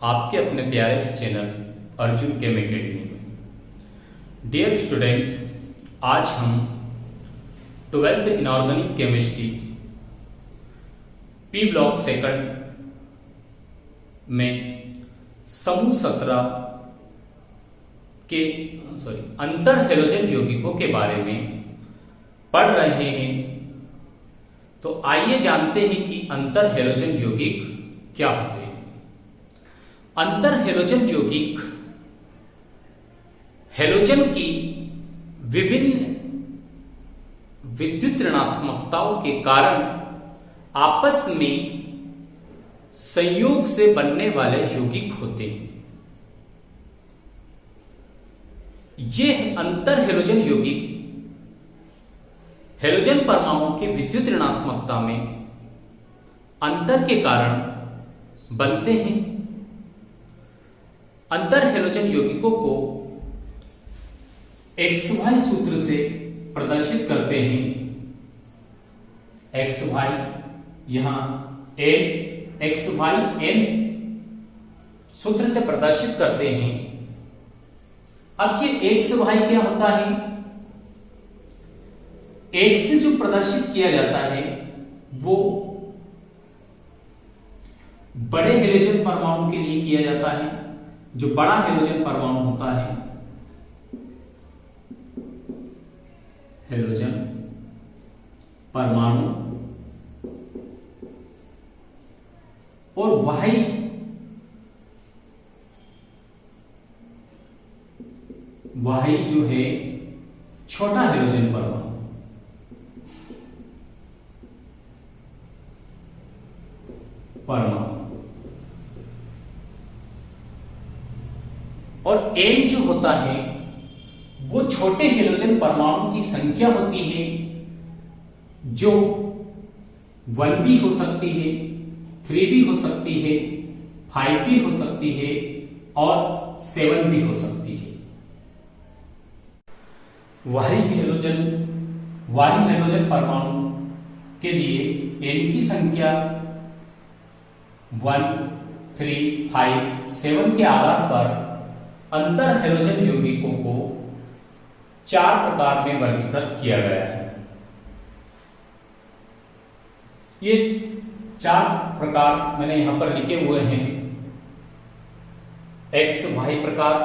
आपके अपने प्यारे से चैनल अर्जुन केम एकेडमी में। डियर स्टूडेंट, आज हम 12th inorganic chemistry P block second में समूह 17 के अंतर हेलोजन यौगिकों के बारे में पढ़ रहे हैं। तो आइए जानते हैं कि अंतर हेलोजन यौगिक क्या होते हैं। अंतर हेलोजन यौगिक हेलोजन की विभिन्न विद्युत ऋणात्मकताओं के कारण आपस में संयोग से बनने वाले यौगिक होते हैं। ये अंतर हेलोजन यौगिक हेलोजन परमाणुओं के विद्युत ऋणात्मकता में अंतर के कारण बनते हैं। अंतर हेलोजन यौगिकों को XY सूत्र से प्रदर्शित करते हैं। XY यहां XY N सूत्र से प्रदर्शित करते हैं। अब ये XY क्या होता है? एक से जो प्रदर्शित किया जाता है वो बड़े हेलोजन परमाणु के लिए किया जाता है। जो बड़ा हेलोजन परमाणु होता है, हेलोजन परमाणु, और वाही जो है छोटा हेलोजन परमाणु। और N जो होता है वो छोटे हेलोजन परमाणु की संख्या होती है, जो 1 भी हो सकती है, 3 भी हो सकती है, 5 भी हो सकती है और 7 भी हो सकती है। वाही हेलोजन परमाणु के लिए N की संख्या 1, 3, 5, 7 के आधार पर अंतर हेलोजन यौगिकों को 4 प्रकार में वर्गीकृत किया गया है। ये 4 प्रकार मैंने यहां पर लिखे हुए हैं। XY प्रकार,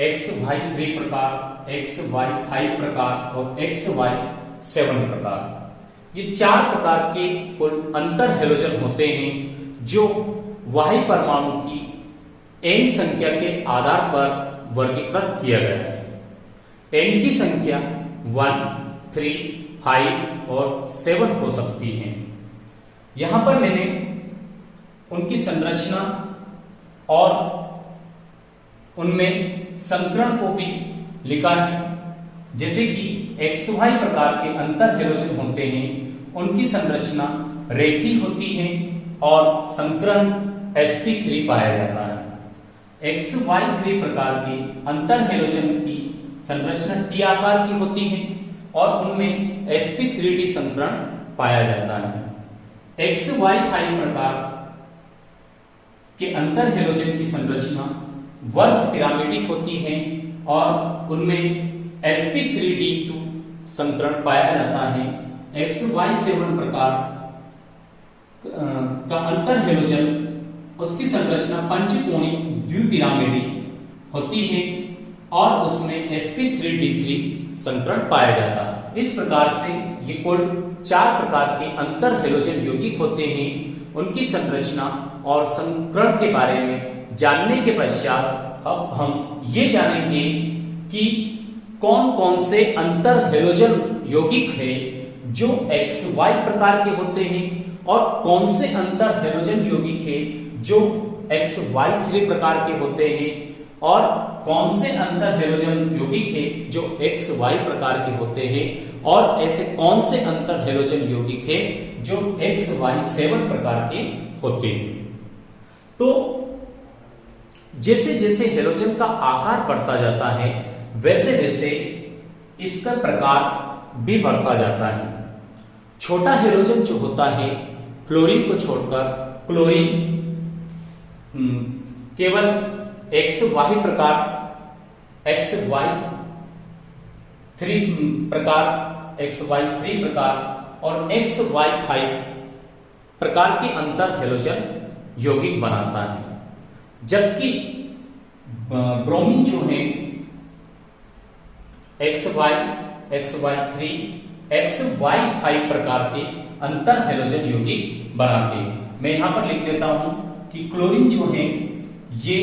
XY3 प्रकार, XY5 प्रकार और XY7 प्रकार। ये 4 प्रकार के कुल अंतर हेलोजन होते हैं जो वाही परमाणु की N संख्या के आधार पर वर्गीकृत किया गया है। N की संख्या 1, 3, 5 और 7 हो सकती है। यहां पर मैंने उनकी संरचना और उनमें संकरण को भी लिखा है। जैसे कि XY प्रकार के अंतर हेलोजन होते हैं, उनकी संरचना रेखीय होती है और संकरण sp3 पाया जाता है। XY3 प्रकार के अंतर हेलोजन की संरचना T आकार की होती है और उनमें sp3d संकरण पाया जाता है। XY5 प्रकार के अंतर हेलोजन की संरचना वर्ग पिरामिडिक होती है और उनमें sp3d2 संकरण पाया जाता है। XY7 प्रकार का अंतर हेलोजन, उसकी संरचना पंचकोणीय द्विपिरामिडी होती है और उसमें sp3d3 संकरण पाया जाता है। इस प्रकार से ये कुल 4 प्रकार के अंतर हेलोजन यौगिक होते हैं। उनकी संरचना और संकरण के बारे में जानने के पश्चात अब हम ये जानेंगे कि कौन कौन से अंतर हेलोजन यौगिक है जो XY प्रकार के होते हैं और कौन से अंतर हेलोजन यौगिक है जो XY3 प्रकार के होते हैं और कौन से अंतर हेलोजन यौगिक है जो XY प्रकार के होते हैं और ऐसे कौन से अंतर हेलोजन यौगिक है जो XY7 प्रकार के होते हैं। तो जैसे जैसे हेलोजन का आकार बढ़ता जाता है वैसे वैसे इसका प्रकार भी बढ़ता जाता है। छोटा हेलोजन जो होता है, क्लोरीन को छोड़कर क्लोरीन केवल XY प्रकार, XY3 प्रकार और XY5 प्रकार के अंतर हेलोजन यौगिक बनाता है, जबकि ब्रोमीन जो है XY, XY3, XY5 प्रकार के अंतर हेलोजन यौगिक बनाते हैं। मैं यहां पर लिख देता हूं कि क्लोरीन जो है ये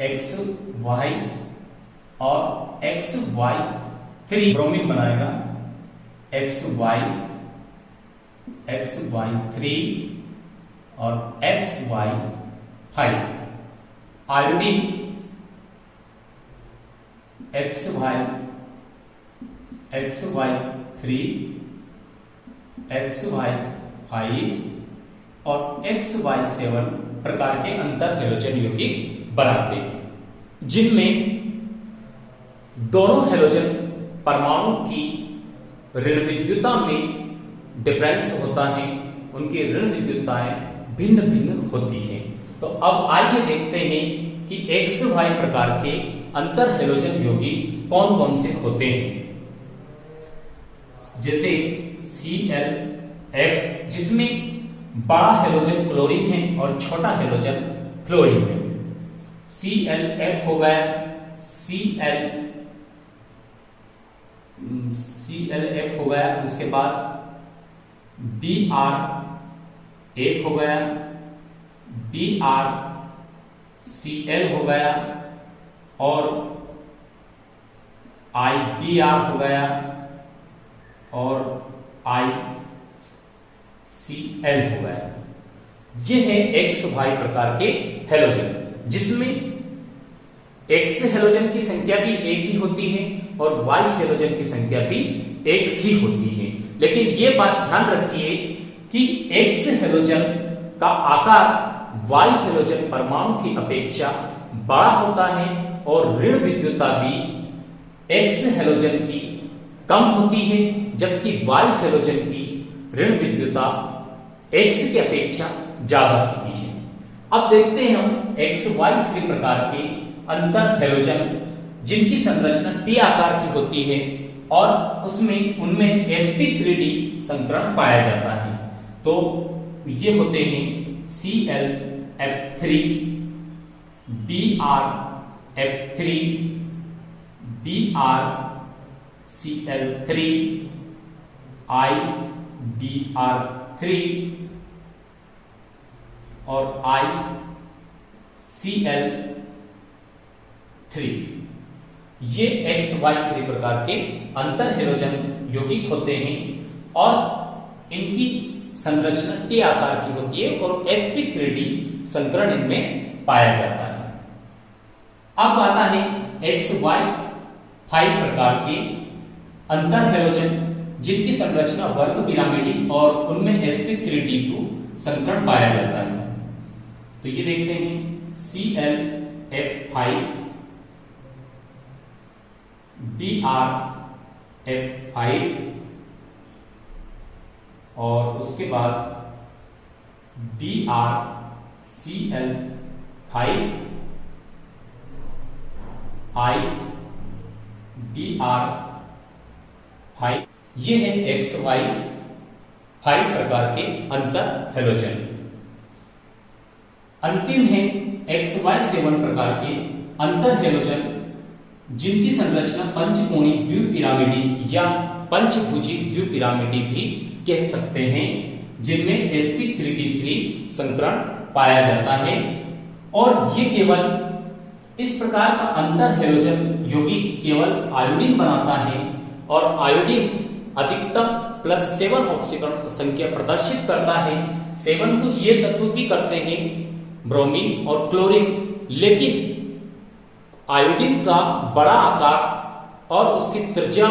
XY और XY3 ब्रोमीन बनाएगा, XY3 और XY5। आयोडीन XY3, XY5 और XY7 प्रकार के अंतर हेलोजन यौगिक बनाते हैं, जिनमें दोनों हेलोजन परमाणु की ऋण विद्युता में डिफरेंस होता है, उनकी ऋण विद्युताएं भिन्न भिन्न होती हैं। तो अब आइए देखते हैं कि XY प्रकार के अंतर हेलोजन यौगिक कौन कौन से होते हैं। जैसे ClF, जिसमें बड़ा हेलोजन क्लोरीन है और छोटा हेलोजन फ्लोरीन है। ClF हो गया, ClF हो गया, उसके बाद Br एक हो गया, BrCl हो गया और IBr हो गया और ICl हो गया। ये है XY प्रकार के हेलोजन, जिसमें X हेलोजन की संख्या भी एक ही होती है और Y हेलोजन की संख्या भी एक ही होती है। लेकिन ये बात ध्यान रखिए कि X हेलोजन का आकार Y हेलोजन परमाणु की अपेक्षा बड़ा होता है और ऋण विद्युता भी X हेलोजन की कम होती है, जबकि Y हेलोजन की ऋण विद्युता X की अपेक्षा ज्यादा होती है। अब देखते हैं हम XY3 प्रकार के अंतर हेलोजन, जिनकी संरचना T आकार की होती है और उनमें sp3d संकरण पाया जाता है। तो ये होते हैं ClF3, BrF3, BrCl3, IBr3 और ICl3। ये XY3 प्रकार के अंतर हेलोजन यौगिक होते हैं और इनकी संरचना T आकार की होती है और sp3d संकरण इनमें पाया जाता है। अब आता है XY5 प्रकार के अंतर हेलोजन, जिनकी संरचना वर्ग पिरामिडी और उनमें sp3d2 संकरण पाया जाता है। तो ये देखते हैं ClF5, BrF5 और उसके बाद BrCl5, IBr5। ये है XY5 प्रकार के अंतर हेलोजन। अंतिम है XY7 प्रकार के अंतर हेलोजन, जिनकी संरचना पंचकोणीय द्विपिरामिडी या पंचभुजी द्विपिरामिडी भी कह सकते हैं, जिनमें sp3d3 संकरण पाया जाता है। और ये केवल इस प्रकार का अंतर हेलोजन यौगिक केवल आयोडीन बनाता है और आयोडीन अधिकतम +7 ऑक्सीकरण संख्या प्रदर्शित करता है। 7 तो ये तत्व भी करते हैं ब्रोमीन और क्लोरीन, लेकिन आयोडीन का बड़ा आकार और उसकी त्रिज्या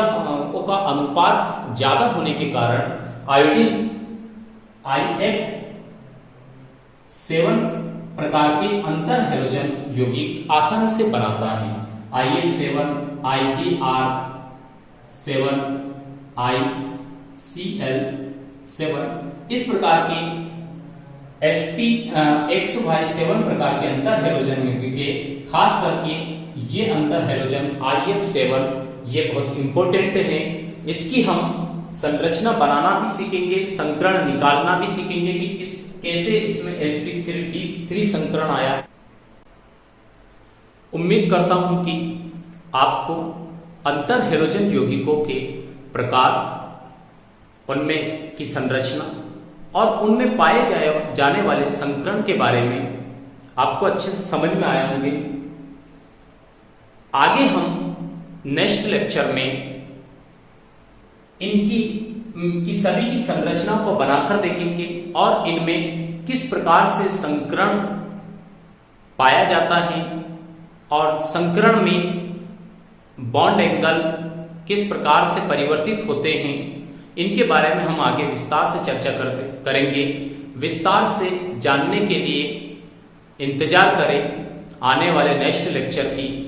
का अनुपात ज्यादा होने के कारण आयोडीन IF7 प्रकार के अंतर हेलोजन यौगिक आसानी से बनाता है। IF7, IBr7, ICl7 इस प्रकार के XY7 प्रकार के अंतर हैलोजन के खास करके ये अंतर हैलोजन IF7 ये बहुत इंपॉर्टेंट है। इसकी हम संरचना बनाना भी सीखेंगे, संकरण निकालना भी सीखेंगे कि कैसे इसमें sp3 संकरण आया। उम्मीद करता हूं कि आपको अंतर हैलोजन यौगिकों के प्रकार, उनमें की संरचना और उनमें पाए जाने वाले संकरण के बारे में आपको अच्छे से समझ में आए होंगे। आगे हम नेक्स्ट लेक्चर में इनकी सभी की संरचना को बनाकर देखेंगे और इनमें किस प्रकार से संकरण पाया जाता है और संकरण में बॉन्ड एंगल किस प्रकार से परिवर्तित होते हैं, इनके बारे में हम आगे विस्तार से चर्चा करेंगे। विस्तार से जानने के लिए इंतजार करें आने वाले नेक्स्ट लेक्चर की।